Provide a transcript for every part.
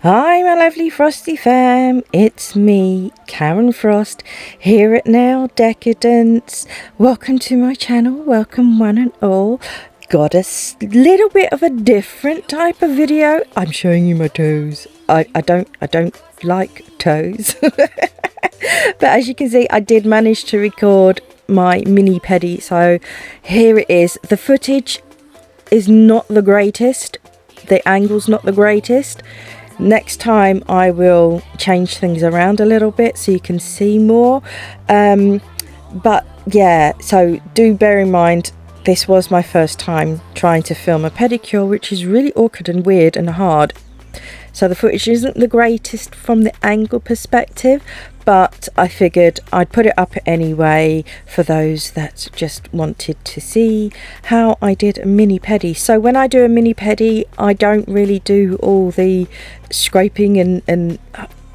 Hi my lovely Frosty Fam, it's me, Karen Frost, here at Nail Decadence. Welcome to my channel, welcome one and all. Got a little bit of a different type of video. I'm showing you my toes. I don't like toes. But as you can see, I did manage to record my mini pedi, so here it is. The footage is not the greatest, the angle's not the greatest. Next time I will change things around a little bit so you can see more, but yeah, so do bear in mind this was my first time trying to film a pedicure, which is really awkward and weird and hard. So the footage isn't the greatest from the angle perspective, but I figured I'd put it up anyway for those that just wanted to see how I did a mini pedi. So when I do a mini pedi, I don't really do all the scraping and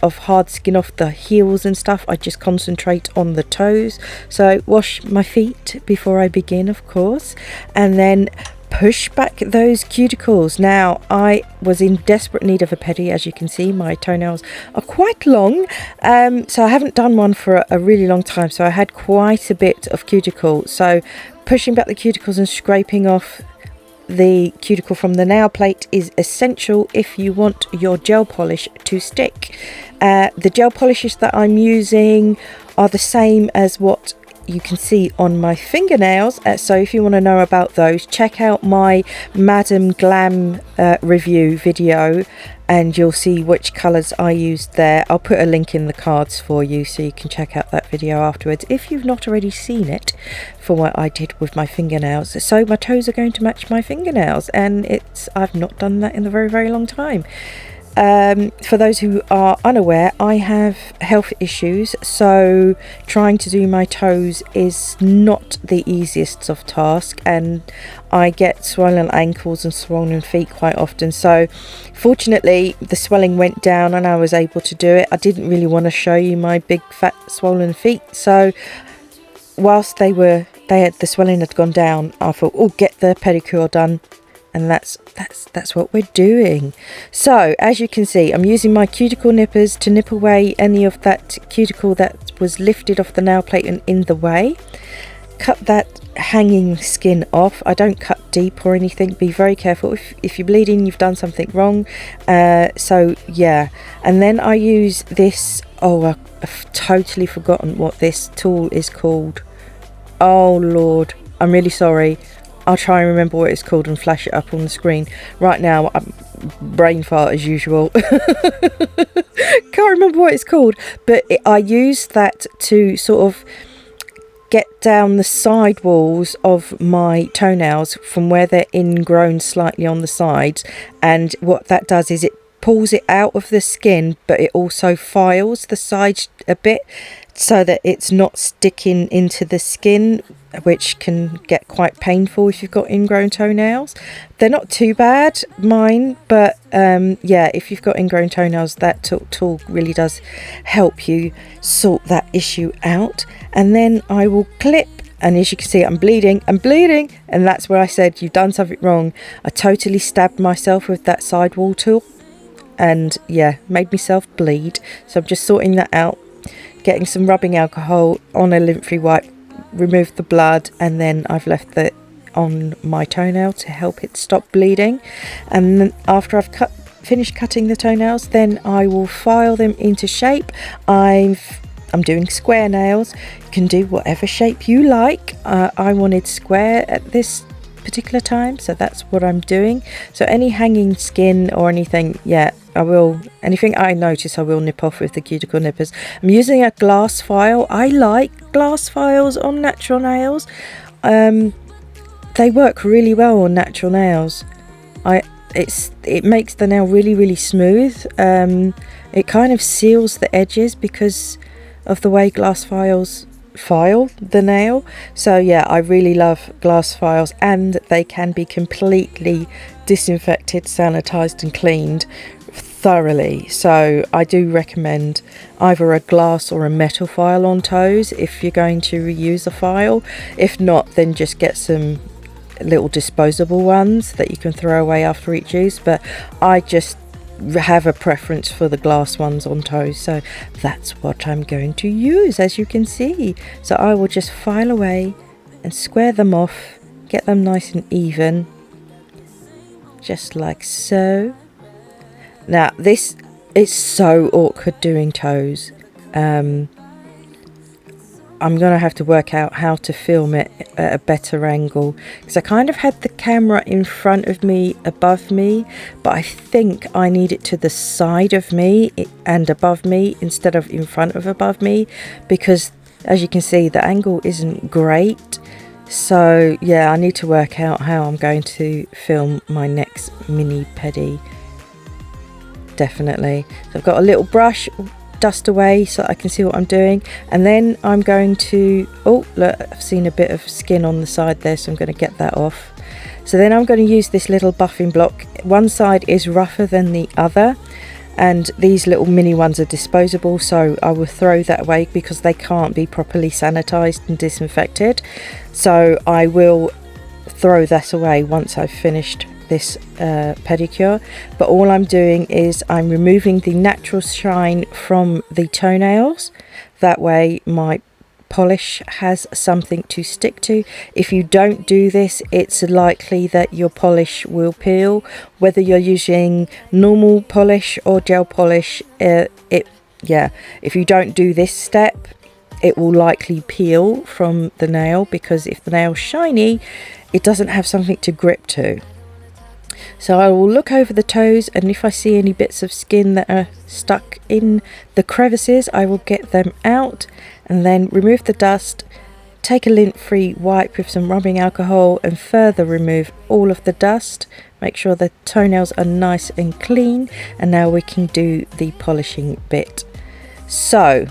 of hard skin off the heels and stuff. I just concentrate on the toes. So wash my feet before I begin, of course, and then push back those cuticles. Now I was in desperate need of a pedi. As you can see, my toenails are quite long, so I haven't done one for a really long time, so I had quite a bit of cuticle. So pushing back the cuticles and scraping off the cuticle from the nail plate is essential if you want your gel polish to stick. The gel polishes that I'm using are the same as what you can see on my fingernails, so if you want to know about those, check out my Madam Glam review video and you'll see which colours I used there. I'll put a link in the cards for you so you can check out that video afterwards if you've not already seen it, for what I did with my fingernails. So my toes are going to match my fingernails, and I've not done that in a very long time. For those who are unaware, I have health issues, so trying to do my toes is not the easiest of tasks, and I get swollen ankles and swollen feet quite often. So fortunately the swelling went down and I was able to do it. I didn't really want to show you my big fat swollen feet, so whilst the swelling had gone down, I thought, oh, get the pedicure done. And that's what we're doing. So as you can see, I'm using my cuticle nippers to nip away any of that cuticle that was lifted off the nail plate and in the way. Cut that hanging skin off. I don't cut deep or anything. Be very careful. If you're bleeding, you've done something wrong. So yeah, and then I use this. Oh, I've totally forgotten what this tool is called. Oh Lord, I'm really sorry. I'll try and remember what it's called and flash it up on the screen. Right now, I'm brain fart as usual. Can't remember what it's called, but I use that to sort of get down the side walls of my toenails from where they're ingrown slightly on the sides. And what that does is it pulls it out of the skin, but it also files the sides a bit so that it's not sticking into the skin, which can get quite painful if you've got ingrown toenails. They're not too bad, mine, but yeah, if you've got ingrown toenails, that tool really does help you sort that issue out. And then I will clip, and as you can see, I'm bleeding, and that's where I said you've done something wrong. I totally stabbed myself with that sidewall tool, and yeah, made myself bleed. So I'm just sorting that out, getting some rubbing alcohol on a lint-free wipe, remove the blood, and then I've left that on my toenail to help it stop bleeding. And then after I've finished cutting the toenails, then I will file them into shape. I'm doing square nails. You can do whatever shape you like. I wanted square at this particular time, so that's what I'm doing. So any hanging skin or anything, yeah, anything I notice I will nip off with the cuticle nippers. I'm using a glass file. I like glass files on natural nails. They work really well on natural nails. It makes the nail really smooth. It kind of seals the edges because of the way glass files file the nail. So yeah, I really love glass files, and they can be completely disinfected, sanitized and cleaned thoroughly. So I do recommend either a glass or a metal file on toes if you're going to reuse a file. If not, then just get some little disposable ones that you can throw away after each use, but I just have a preference for the glass ones on toes, so that's what I'm going to use, as you can see. So I will just file away and square them off, get them nice and even, just like so. Now this is so awkward doing toes. I'm gonna have to work out how to film it at a better angle, because I kind of had the camera in front of me, above me, but I think I need it to the side of me and above me instead of in front of above me, because as you can see the angle isn't great. So yeah, I need to work out how I'm going to film my next mini pedi. Definitely. So I've got a little brush, dust away so I can see what I'm doing, and then I'm going to, oh look, I've seen a bit of skin on the side there, so I'm going to get that off. So then I'm going to use this little buffing block. One side is rougher than the other, and these little mini ones are disposable, so I will throw that away because they can't be properly sanitized and disinfected. So I will throw that away once I've finished this pedicure. But all I'm doing is I'm removing the natural shine from the toenails, that way my polish has something to stick to. If you don't do this, it's likely that your polish will peel, whether you're using normal polish or gel polish. If you don't do this step, it will likely peel from the nail, because if the nail's shiny, it doesn't have something to grip to. So I will look over the toes, and if I see any bits of skin that are stuck in the crevices, I will get them out and then remove the dust, take a lint-free wipe with some rubbing alcohol and further remove all of the dust. Make sure the toenails are nice and clean, and now we can do the polishing bit. So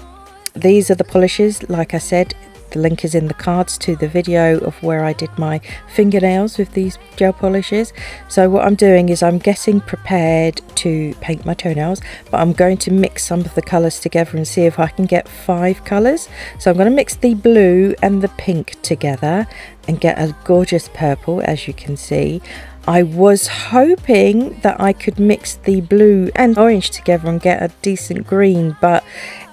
these are the polishes. Like I said, the link is in the cards to the video of where I did my fingernails with these gel polishes. So what I'm doing is I'm getting prepared to paint my toenails, but I'm going to mix some of the colours together and see if I can get 5 colours. So I'm going to mix the blue and the pink together and get a gorgeous purple, as you can see. I was hoping that I could mix the blue and orange together and get a decent green, but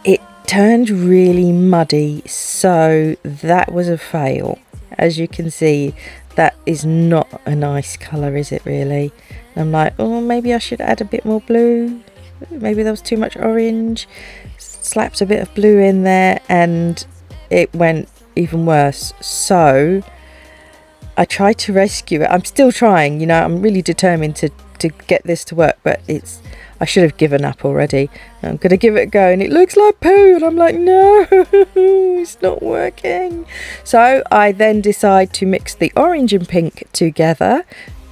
it turned really muddy, so that was a fail. As you can see, that is not a nice colour, is it really? And I'm like, oh, maybe I should add a bit more blue, maybe there was too much orange. Slapped a bit of blue in there and it went even worse. So I tried to rescue it. I'm still trying, you know, I'm really determined to get this to work, but I should have given up already. I'm going to give it a go, and it looks like poo, and I'm like, no, it's not working. So I then decide to mix the orange and pink together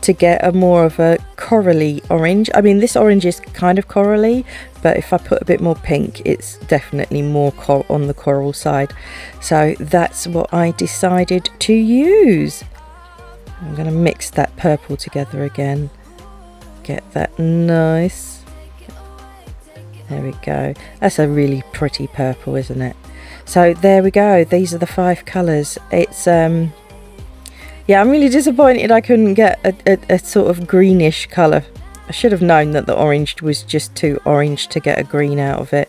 to get a more of a corally orange. I mean, this orange is kind of corally, but if I put a bit more pink, it's definitely more on the coral side. So that's what I decided to use. I'm going to mix that purple together again. Get that nice. There we go. That's a really pretty purple, isn't it? So there we go. These are the 5 colours. It's yeah, I'm really disappointed I couldn't get a sort of greenish colour. I should have known that the orange was just too orange to get a green out of it.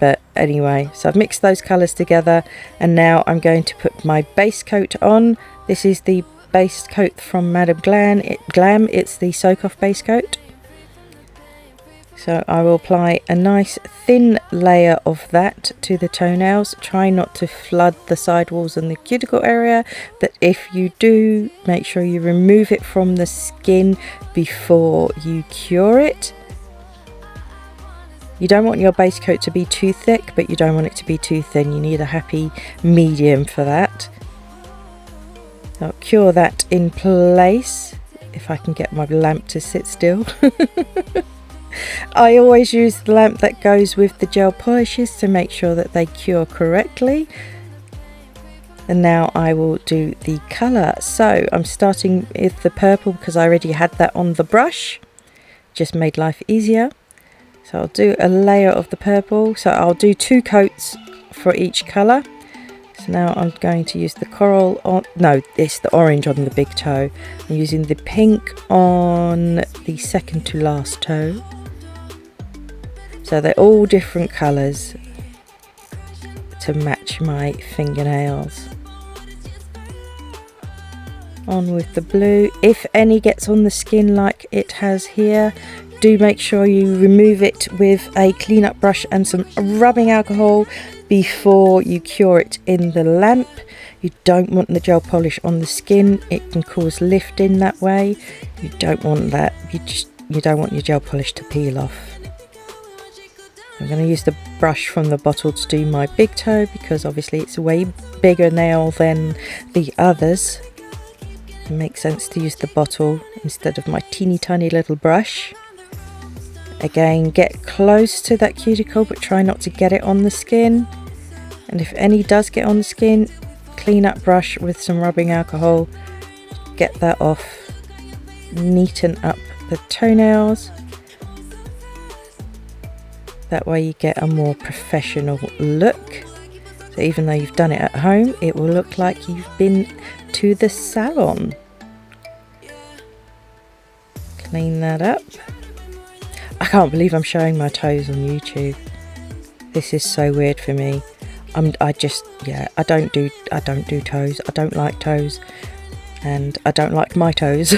But anyway, so I've mixed those colours together, and now I'm going to put my base coat on. This is the base coat from Madame Glam. It's the Soak Off base coat. So I will apply a nice thin layer of that to the toenails. Try not to flood the sidewalls and the cuticle area, but if you do, make sure you remove it from the skin before you cure it. You don't want your base coat to be too thick, but you don't want it to be too thin. You need a happy medium for that. I'll cure that in place, if I can get my lamp to sit still. I always use the lamp that goes with the gel polishes to make sure that they cure correctly. And now I will do the colour. So I'm starting with the purple because I already had that on the brush. Just made life easier. So I'll do a layer of the purple. So I'll do 2 coats for each colour. So now I'm going to use the coral on, no, it's the orange on the big toe. I'm using the pink on the second to last toe. So they're all different colours to match my fingernails. On with the blue. If any gets on the skin like it has here, do make sure you remove it with a cleanup brush and some rubbing alcohol before you cure it in the lamp. You don't want the gel polish on the skin, it can cause lifting that way. You don't want that, you don't want your gel polish to peel off. I'm going to use the brush from the bottle to do my big toe because obviously it's a way bigger nail than the others. It makes sense to use the bottle instead of my teeny tiny little brush. Again, get close to that cuticle but try not to get it on the skin. And if any does get on the skin, clean up brush with some rubbing alcohol, get that off, neaten up the toenails. That way you get a more professional look. So even though you've done it at home, it will look like you've been to the salon. Clean that up. I can't believe I'm showing my toes on YouTube. This is so weird for me. I don't do toes. I don't like toes, and I don't like my toes.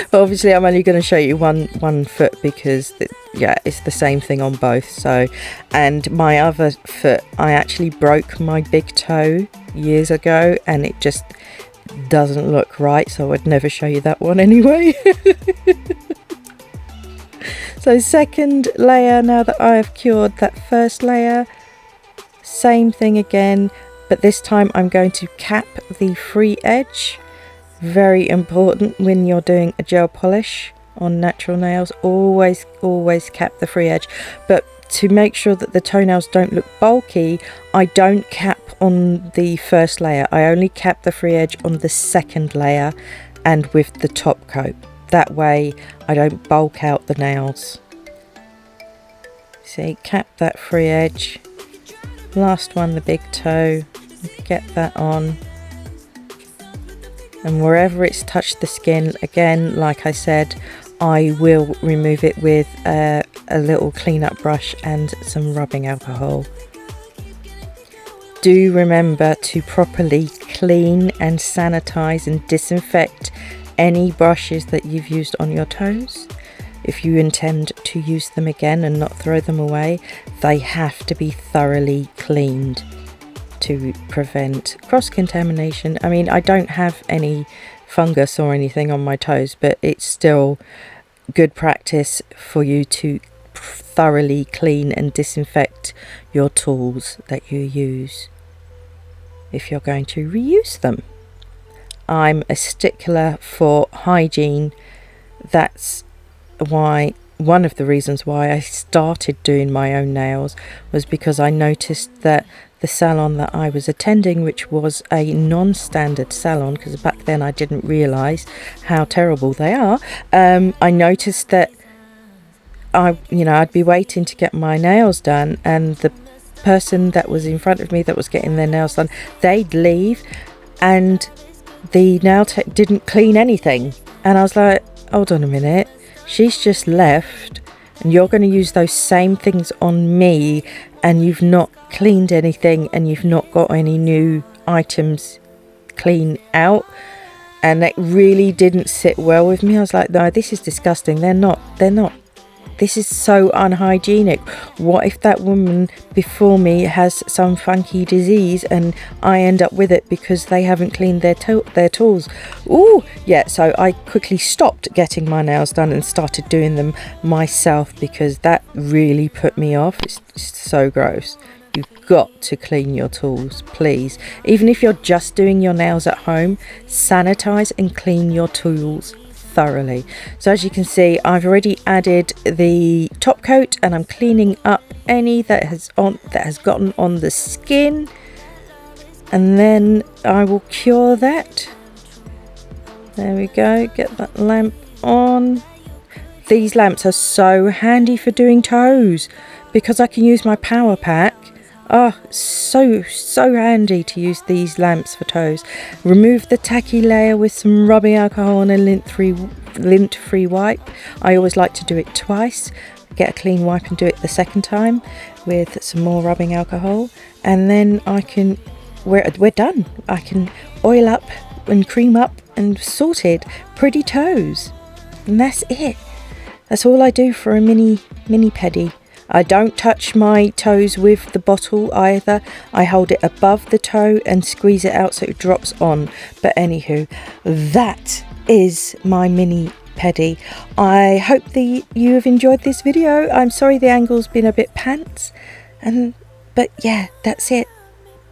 But obviously I'm only going to show you one foot because it's the same thing on both. So, and my other foot, I actually broke my big toe years ago and it just doesn't look right, so I'd never show you that one anyway. So second layer, now that I have cured that first layer, same thing again, but this time I'm going to cap the free edge. Very important when you're doing a gel polish on natural nails, always cap the free edge. But to make sure that the toenails don't look bulky, I don't cap on the first layer. I only cap the free edge on the second layer and with the top coat. That way I don't bulk out the nails. See, cap that free edge. Last one, the big toe, get that on. And wherever it's touched the skin, again, like I said, I will remove it with a little cleanup brush and some rubbing alcohol. Do remember to properly clean and sanitize and disinfect any brushes that you've used on your toes. If you intend to use them again and not throw them away, they have to be thoroughly cleaned to prevent cross-contamination. I mean, I don't have any fungus or anything on my toes, but it's still good practice for you to thoroughly clean and disinfect your tools that you use if you're going to reuse them. I'm a stickler for hygiene. That's why one of the reasons why I started doing my own nails was because I noticed that the salon that I was attending, which was a non-standard salon, because back then I didn't realise how terrible they are, I noticed that I'd be waiting to get my nails done, and the person that was in front of me that was getting their nails done, they'd leave and the nail tech didn't clean anything. And I was like, hold on a minute, she's just left and you're going to use those same things on me and you've not cleaned anything and you've not got any new items clean out. And it really didn't sit well with me. I was like, no, this is disgusting. They're not. This is so unhygienic. What if that woman before me has some funky disease and I end up with it because they haven't cleaned their tools? Ooh, yeah, so I quickly stopped getting my nails done and started doing them myself because that really put me off. It's so gross. You've got to clean your tools, please. Even if you're just doing your nails at home, sanitize and clean your tools thoroughly. So as you can see, I've already added the top coat and I'm cleaning up any that has gotten on the skin, and then I will cure that. There we go, get that lamp on. these lamps are so handy for doing toes because I can use my power pack. Oh, so handy to use these lamps for toes. Remove the tacky layer with some rubbing alcohol and a lint-free wipe. I always like to do it twice. Get a clean wipe and do it the second time with some more rubbing alcohol, and then we're done. I can oil up and cream up and sorted pretty toes, and that's it. That's all I do for a mini pedi. I don't touch my toes with the bottle either. I hold it above the toe and squeeze it out so it drops on. But anywho, that is my mini pedi. I hope that you have enjoyed this video. I'm sorry the angle's been a bit pants, but yeah, that's it.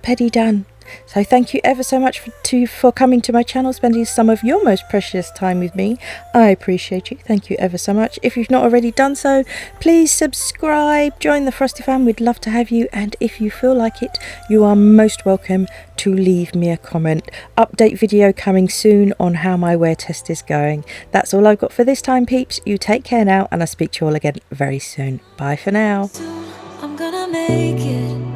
Pedi done. So thank you ever so much for coming to my channel, spending some of your most precious time with me. I appreciate you. Thank you ever so much. If you've not already done so, please subscribe, join the Frosty Fam. We'd love to have you, and if you feel like it, you are most welcome to leave me a comment. Update video coming soon on how my wear test is going. That's all I've got for this time, peeps. You take care now, and I'll speak to you all again very soon. Bye for now. I'm gonna make it.